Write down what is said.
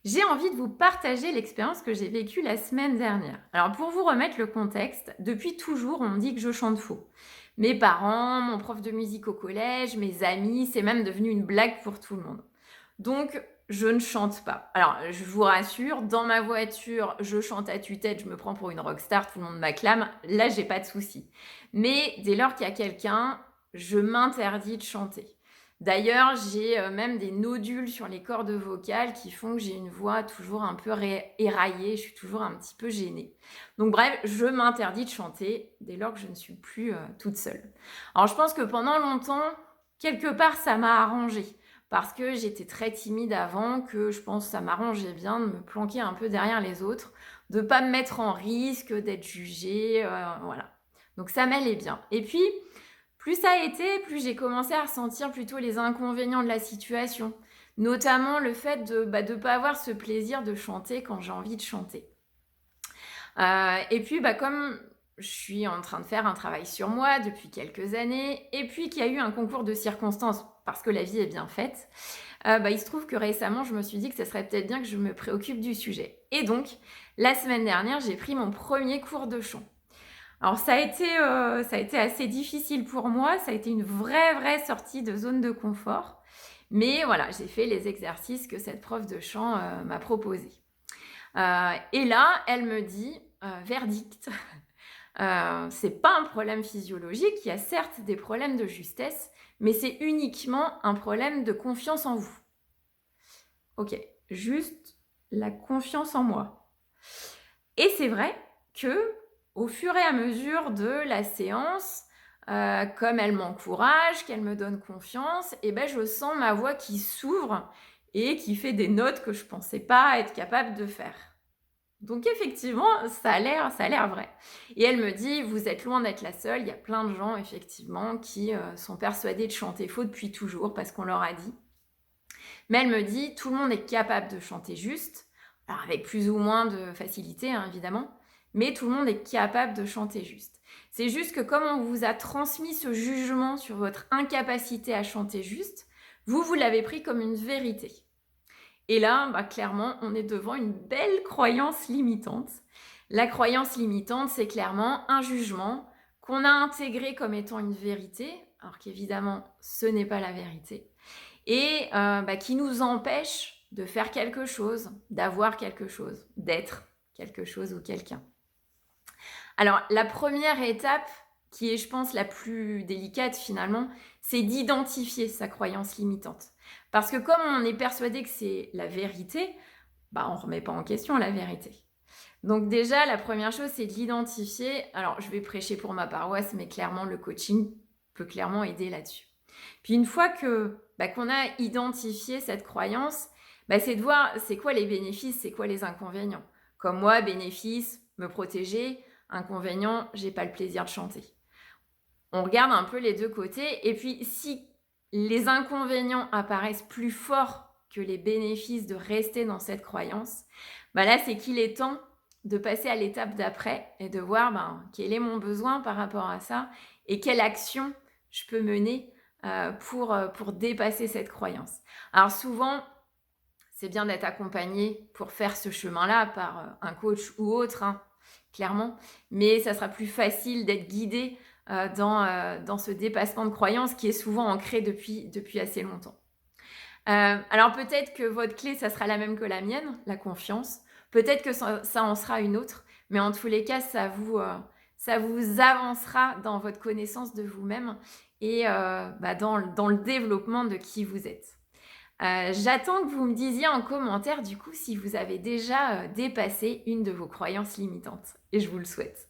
J'ai envie de vous partager l'expérience que j'ai vécue la semaine dernière. Alors pour vous remettre le contexte, depuis toujours on me dit que je chante faux. Mes parents, mon prof de musique au collège, mes amis, c'est même devenu une blague pour tout le monde. Donc je ne chante pas. Alors je vous rassure, dans ma voiture, je chante à tue-tête, je me prends pour une rockstar, tout le monde m'acclame, là j'ai pas de souci. Mais dès lors qu'il y a quelqu'un, je m'interdis de chanter. D'ailleurs, j'ai, même des nodules sur les cordes vocales qui font que j'ai une voix toujours un peu éraillée, je suis toujours un petit peu gênée. Donc bref, je m'interdis de chanter dès lors que je ne suis plus, toute seule. Alors je pense que pendant longtemps, quelque part, ça m'a arrangée parce que j'étais très timide avant, que je pense que ça m'arrangeait bien de me planquer un peu derrière les autres, de pas me mettre en risque, d'être jugée, voilà. Donc ça m'allait bien et puis plus ça a été, plus j'ai commencé à ressentir plutôt les inconvénients de la situation, notamment le fait de pas avoir ce plaisir de chanter quand j'ai envie de chanter. Et puis, comme je suis en train de faire un travail sur moi depuis quelques années et puis qu'il y a eu un concours de circonstances parce que la vie est bien faite, il se trouve que récemment, je me suis dit que ça serait peut-être bien que je me préoccupe du sujet et donc la semaine dernière, j'ai pris mon premier cours de chant. Alors ça a été assez difficile pour moi, ça a été une vraie sortie de zone de confort. Mais voilà, j'ai fait les exercices que cette prof de chant, m'a proposés. Et là, elle me dit, verdict, c'est pas un problème physiologique, il y a certes des problèmes de justesse, mais c'est uniquement un problème de confiance en vous. OK, juste la confiance en moi. Et c'est vrai que, au fur et à mesure de la séance, comme elle m'encourage, qu'elle me donne confiance, et je sens ma voix qui s'ouvre et qui fait des notes que je pensais pas être capable de faire. Donc effectivement, ça a l'air vrai. Et elle me dit: «Vous êtes loin d'être la seule, il y a plein de gens effectivement qui, sont persuadés de chanter faux depuis toujours parce qu'on leur a dit». Mais elle me dit: «Tout le monde est capable de chanter juste», alors avec plus ou moins de facilité, hein, évidemment, mais tout le monde est capable de chanter juste. C'est juste que comme on vous a transmis ce jugement sur votre incapacité à chanter juste, vous, vous l'avez pris comme une vérité. Et là, clairement, on est devant une belle croyance limitante. La croyance limitante, c'est clairement un jugement qu'on a intégré comme étant une vérité, alors qu'évidemment, ce n'est pas la vérité et qui nous empêche de faire quelque chose, d'avoir quelque chose, d'être quelque chose ou quelqu'un. Alors la première étape, qui est je pense la plus délicate finalement, c'est d'identifier sa croyance limitante. Parce que comme on est persuadé que c'est la vérité, on ne remet pas en question la vérité. Donc déjà, la première chose, c'est de l'identifier. Alors, je vais prêcher pour ma paroisse, mais clairement, le coaching peut clairement aider là-dessus. Puis une fois que qu'on a identifié cette croyance, c'est de voir c'est quoi les bénéfices, c'est quoi les inconvénients. Comme moi, bénéfice, me protéger, inconvénient, j'ai pas le plaisir de chanter. On regarde un peu les deux côtés et puis si les inconvénients apparaissent plus forts que les bénéfices de rester dans cette croyance, là, c'est qu'il est temps de passer à l'étape d'après et de voir quel est mon besoin par rapport à ça et quelle action je peux mener pour dépasser cette croyance. Alors souvent, c'est bien d'être accompagné pour faire ce chemin-là par un coach ou autre, hein, clairement, mais ça sera plus facile d'être guidé dans ce dépassement de croyance qui est souvent ancré depuis assez longtemps. Alors peut-être que votre clé, ça sera la même que la mienne, la confiance. Peut-être que ça en sera une autre, mais en tous les cas, ça vous avancera dans votre connaissance de vous-même et dans le développement de qui vous êtes. J'attends que vous me disiez en commentaire, du coup, si vous avez déjà dépassé une de vos croyances limitantes et je vous le souhaite.